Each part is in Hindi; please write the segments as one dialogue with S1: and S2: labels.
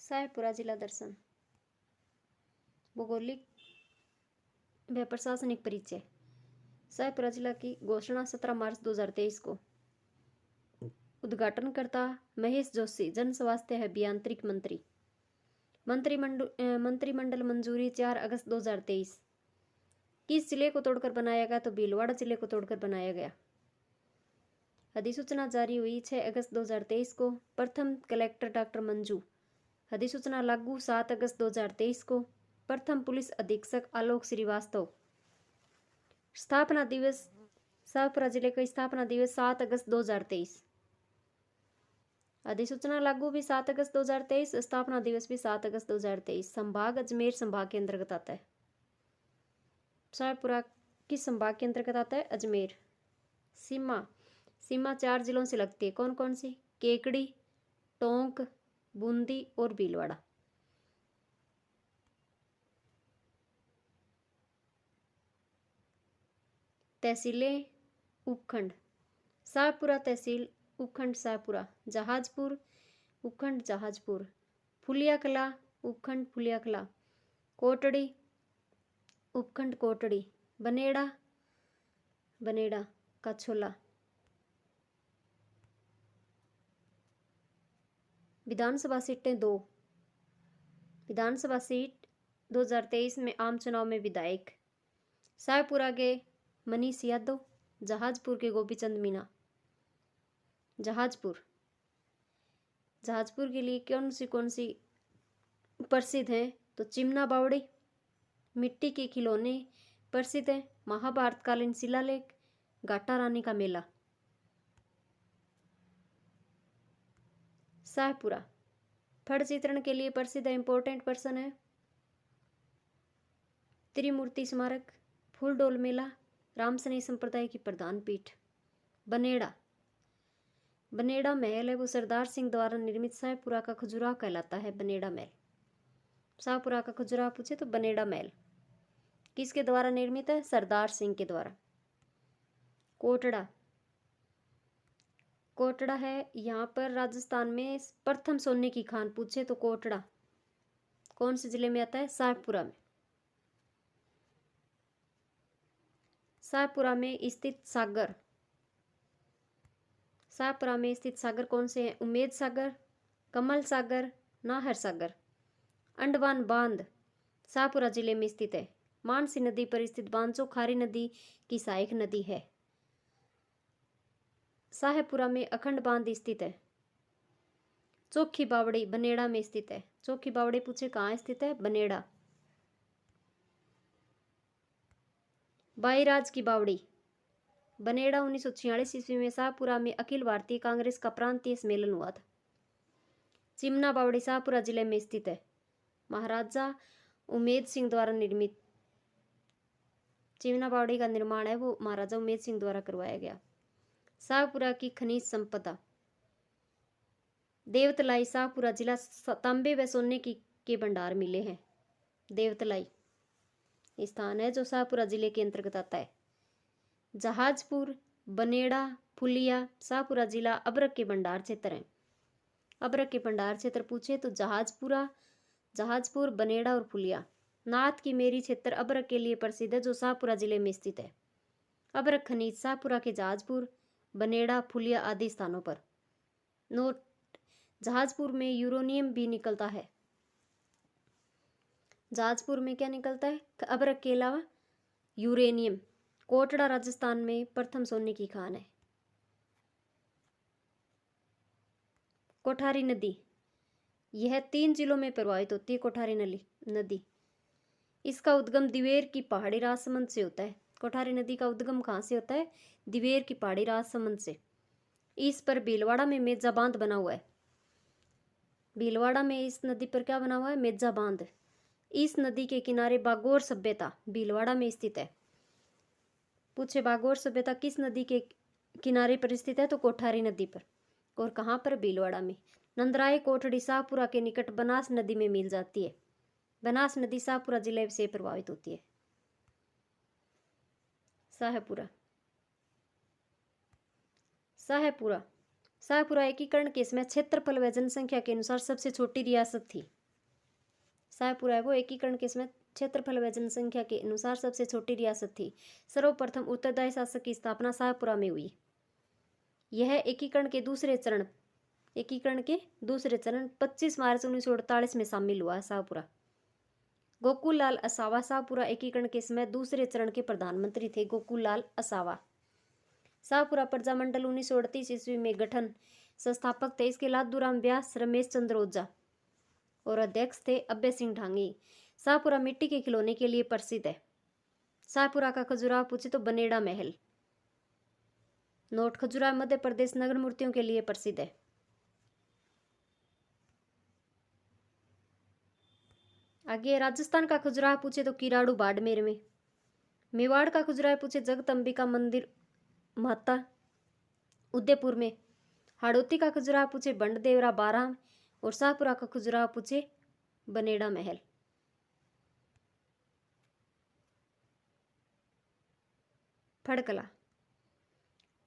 S1: शाहपुरा जिला दर्शन। भौगोलिक व प्रशासनिक परिचय। शाहपुरा जिला की घोषणा 17 मार्च 2023 को। उद्घाटनकर्ता महेश जोशी, जन स्वास्थ्य अभियांत्रिकी मंत्री। मंत्रिमंडल मंजूरी 4 अगस्त 2023। किस जिले को तोड़कर बनाया गया? तो भीलवाड़ा जिले को तोड़कर बनाया गया। अधिसूचना जारी हुई 6 अगस्त 2023 को। प्रथम कलेक्टर डॉक्टर मंजू। अधिसूचना लागू 7 अगस्त 2023 को। प्रथम पुलिस अधीक्षक आलोक श्रीवास्तव। स्थापना दिवस शाहपुरा जिले का स्थापना दिवस 7 अगस्त 2023। अधिसूचना लागू भी 7 अगस्त 2023, स्थापना दिवस भी 7 अगस्त 2023। संभाग अजमेर संभाग के अंतर्गत आता है। शाहपुरा किस संभाग के अंतर्गत आता है? अजमेर। सीमा 4 जिलों से लगती है। कौन कौन सी? केकड़ी, टोंक, बूंदी और भीलवाड़ा। तहसीलें उपखंड। शाहपुरा तहसील उपखंड शाहपुरा। जहाजपुर उपखंड जहाजपुर। फुलिया कला उपखंड फुलिया कला। कोटड़ी उपखंड कोटड़ी। बनेड़ा कछोला। विधानसभा सीटें 2। विधानसभा सीट 2023 में आम चुनाव में विधायक शाहपुरा के मनीष यादव, जहाजपुर के गोपीचंद मीणा। जहाजपुर के लिए कौन सी प्रसिद्ध है? तो चिमना बावड़ी। मिट्टी के खिलौने प्रसिद्ध है। महाभारत कालीन शिलालेख, घाटा रानी का मेला। शाहपुरा फड़ चित्रण के लिए प्रसिद्ध है। इंपॉर्टेंट पर्सन है। त्रिमूर्ति स्मारक, फूलडोल मेला, रामसनेही संप्रदाय की प्रधान पीठ। बनेड़ा महल है वो सरदार सिंह द्वारा निर्मित शाहपुरा का खजुराहो कहलाता है। बनेड़ा महल। शाहपुरा का खजुराहो पूछे तो बनेड़ा महल किसके द्वारा निर्मित है? सरदार सिंह के द्वारा। कोटड़ा है यहाँ पर राजस्थान में प्रथम सोने की खान पूछे तो कोटड़ा कौन से जिले में आता है? शाहपुरा में। शाहपुरा में स्थित सागर कौन से हैं? उम्मेद सागर, कमल सागर, नाहर सागर। अंडमान बांध शाहपुरा जिले में स्थित है। मानसी नदी पर स्थित बांचो खारी नदी की सहायक नदी है। शाहपुरा में अखंड बांध स्थित है। चोखी बावड़ी बनेड़ा में स्थित है। चोखी बावड़ी पूछे कहाँ स्थित है? बनेड़ा। बाईराज की बावड़ी बनेड़ा 1946 ईस्वी में शाहपुरा में अखिल भारतीय कांग्रेस का प्रांतीय सम्मेलन हुआ था। चिमना बावड़ी शाहपुरा जिले में स्थित है। महाराजा उमेद सिंह द्वारा निर्मित चिमना बावड़ी का निर्माण है वो महाराजा उमेद सिंह द्वारा करवाया गया। शाहपुरा की खनिज संपदा। देवतलाई शाहपुरा जिला तांबे व सोने के भंडार मिले हैं। देवतलाई स्थान है जो शाहपुरा जिले के अंतर्गत आता है। जहाजपुर, बनेड़ा, फुलिया शाहपुरा जिला अबरक के भंडार क्षेत्र है। अबरक के भंडार क्षेत्र पूछे तो जहाजपुर, बनेड़ा और फुलिया। नाथ की मेरी क्षेत्र अबरक के लिए प्रसिद्ध है जो शाहपुरा जिले में स्थित है। अबरक खनिज शाहपुरा के जहाजपुर, बनेड़ा, फुलिया आदि स्थानों पर। नोट: जहाजपुर में यूरेनियम भी निकलता है। जहाजपुर में क्या निकलता है? अबरक के अलावा यूरेनियम। कोटड़ा राजस्थान में प्रथम सोने की खान है। कोठारी नदी यह 3 जिलों में प्रवाहित होती है। कोठारी नदी इसका उद्गम दिवेर की पहाड़ी राजसमंद से होता है। कोठारी नदी का उद्गम कहाँ से होता है? दिवेर की पहाड़ी राजसमंद से। इस पर भीलवाड़ा में मेजा बांध बना हुआ है। भीलवाड़ा में इस नदी पर क्या बना हुआ है? मेजा बांध। इस नदी के किनारे बागोर सभ्यता भीलवाड़ा में स्थित है। पूछे बागोर सभ्यता किस नदी के किनारे पर स्थित है? तो कोठारी नदी पर। और कहाँ पर? भीलवाड़ा में। नंदराय कोठड़ी शाहपुरा के निकट बनास नदी में मिल जाती है। बनास नदी शाहपुरा जिले से प्रभावित होती है। शाहपुरा एकीकरण के समय क्षेत्रफल व जनसंख्या के अनुसार सबसे छोटी रियासत थी। शाहपुरा है वो एकीकरण के समय क्षेत्रफल व जनसंख्या के अनुसार सबसे छोटी रियासत थी। सर्वप्रथम उत्तरदायी शासक की स्थापना शाहपुरा में हुई। यह एकीकरण के दूसरे चरण 25 मार्च 1948 में शामिल हुआ। शाहपुरा गोकुल लाल असावा शाहपुरा एकीकरण के समय दूसरे चरण के प्रधानमंत्री थे। गोकुल लाल असावा। शाहपुरा प्रजामंडल 1938 ईस्वी में गठन संस्थापक थे। इसके लादूराम व्यास, रमेश चंद्र ओझा और अध्यक्ष थे अभय सिंह ढांगी। शाहपुरा मिट्टी के खिलौने के लिए प्रसिद्ध है। शाहपुरा का खजुराहो पूछे तो बनेड़ा महल। नोट खजुराहो मध्य प्रदेश नगर मूर्तियों के लिए प्रसिद्ध है। आगे राजस्थान का खजुराहो पूछे तो किराड़ू बाड़मेर में। मेवाड़ का खजुराहो पूछे जगदम्बिका मंदिर महता उदयपुर में। हाड़ौती का खजुराहो पूछे बंडदेवरा बारां और शाहपुरा का खजुराहो पूछे बनेड़ा महल।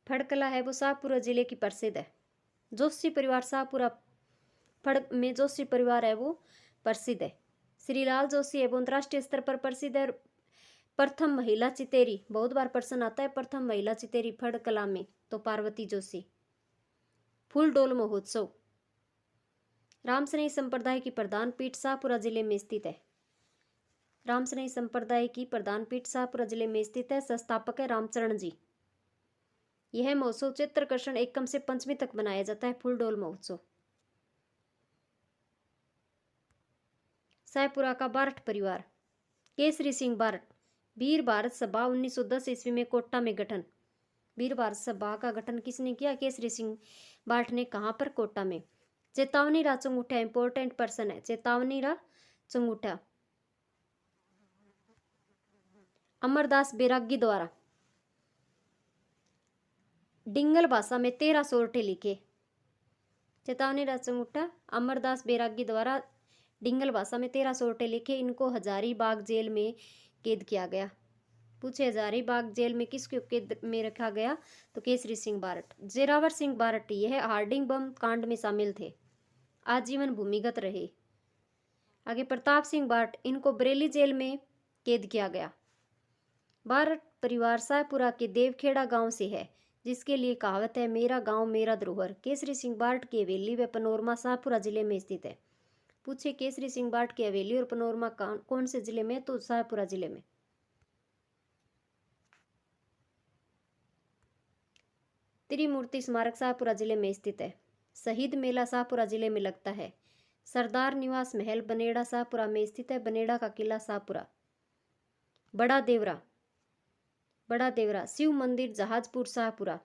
S1: फड़कला है वो शाहपुरा जिले की प्रसिद्ध है। जोशी परिवार शाहपुरा फड़क में जोशी परिवार है वो प्रसिद्ध है। श्रीलाल जोशी है वो अंतर्राष्ट्रीय स्तर पर प्रसिद्ध है। प्रथम महिला चितेरी बहुत बार प्रश्न आता है। प्रथम महिला चितेरी फड़कला में तो पार्वती जोशी। फूलडोल महोत्सव रामसनेही संप्रदाय की प्रधान पीठ शाहपुरा जिले में स्थित है। रामसनेही संप्रदाय की प्रधान पीठ शाहपुरा जिले में स्थित है। संस्थापक है रामचरण जी। यह महोत्सव चैत्र कृष्ण एकम से पंचमी तक मनाया जाता है। फूलडोल महोत्सव। शाहपुरा का बारठ परिवार केसरी सिंह बारठ। वीर भारत सभा 1910 ईस्वी में कोटा में गठन। वीर भारत सभा का गठन किसने किया? केसरी सिंह बारठ ने। कहाँ पर? कोटा में। चेतावनी राव चंगुठा इंपॉर्टेंट पर्सन है। चेतावनी राव चंगुठा। अमरदास बैरागी द्वारा डिंगल भाषा में 13 सोरठे लिखे। चेतावनी राव चंगुठा अमरदास बैरागी द्वारा डिंगल भाषा में 13 सोरठे लिखे। इनको हजारीबाग जेल में कैद किया गया। पूछे हजारीबाग जेल में किसको कैद में रखा गया? तो केसरी सिंह बारठ। जोरावर सिंह बारठ यह हार्डिंग बम कांड में शामिल थे। आजीवन भूमिगत रहे। आगे प्रताप सिंह बारठ इनको बरेली जेल में कैद किया गया। बारठ परिवार शाहपुरा के देवखेड़ा गांव से है, जिसके लिए कहावत है मेरा गांव मेरा धरोहर। केसरी सिंह बारठ की हवेली व पनोरमा शाहपुरा जिले में स्थित है। पूछे केसरी सिंह बारठ की हवेली और पनोरमा कौन से जिले में? तो शाहपुरा जिले में। त्रिमूर्ति स्मारक शाहपुरा जिले में स्थित है। शहीद मेला शाहपुरा जिले में लगता है। सरदार निवास महल बनेड़ा शाहपुरा में स्थित है। बनेड़ा का किला शाहपुरा। बड़ा देवरा शिव मंदिर जहाजपुर शाहपुरा।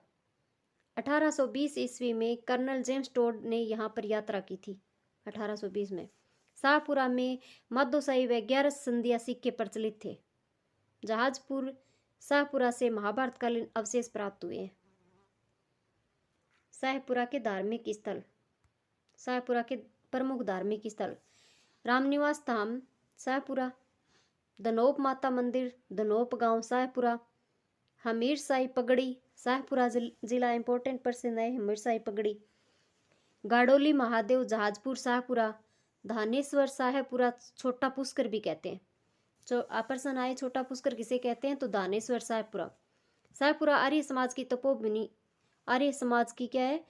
S1: 1820 ईस्वी में कर्नल जेम्स टोड ने यहाँ पर यात्रा की थी। 1820 में शाहपुरा में माधोशाही व 11 संधिया सिक्के प्रचलित थे। जहाजपुर शाहपुरा से महाभारतकालीन अवशेष प्राप्त हुए हैं। शाहपुरा के धार्मिक स्थल। शाहपुरा के प्रमुख धार्मिक स्थल रामनिवास धाम शाहपुरा, धनोप माता मंदिर धनोप गांव शाहपुरा, हमीर शाही पगड़ी शाहपुरा जिला इंपॉर्टेंट पर्सन है। हमीर शाही पगड़ी। गाड़ोली महादेव जहाजपुर शाहपुरा, धानेश्वर शाहपुरा छोटा पुष्कर भी कहते हैं। जो पर्सन आए छोटा पुष्कर किसे कहते हैं? तो धानेश्वर शाहपुरा। शाहपुरा आर्य समाज की तपोभूमि। आर्य समाज की क्या है?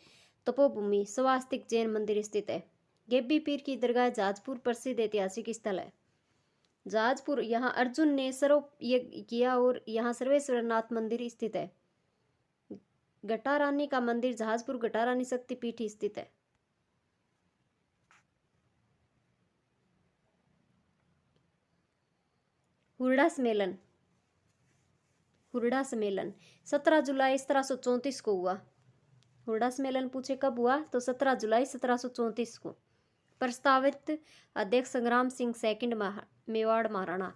S1: तपोभूमि। स्वास्तिक जैन मंदिर स्थित है। गेब्बी पीर की दरगाह जहाजपुर प्रसिद्ध ऐतिहासिक स्थल है। जहाजपुर यहाँ अर्जुन ने सर्व यज्ञ किया और यहाँ सर्वेश्वर नाथ मंदिर स्थित है। घटारानी का मंदिर जहाजपुर घटारानी शक्तिपीठ स्थित है। हुरडा सम्मेलन 17 जुलाई 1734 को हुआ। हुरडा सम्मेलन पूछे कब हुआ? तो 17 जुलाई 1734 को। प्रस्तावित अध्यक्ष संग्राम सिंह सेकंड मेवाड़ महाराणा।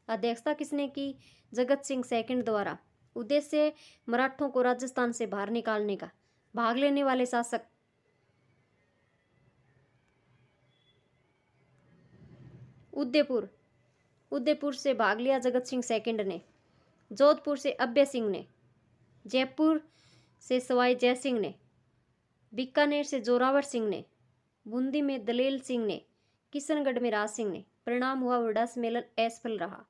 S1: अध्यक्षता किसने की? जगत सिंह सेकंड द्वारा। उद्देश्य मराठों को राजस्थान से बाहर निकालने का। भाग लेने वाले शासक उदयपुर से भाग लिया जगत सिंह सेकंड ने। जोधपुर से अभय सिंह ने। जयपुर से सवाई जय सिंह ने। बीकानेर से जोरावर सिंह ने। बूंदी में दलेल सिंह ने। किशनगढ़ में राज सिंह ने। परिणाम हुआ बड़ा सम्मेलन असफल रहा।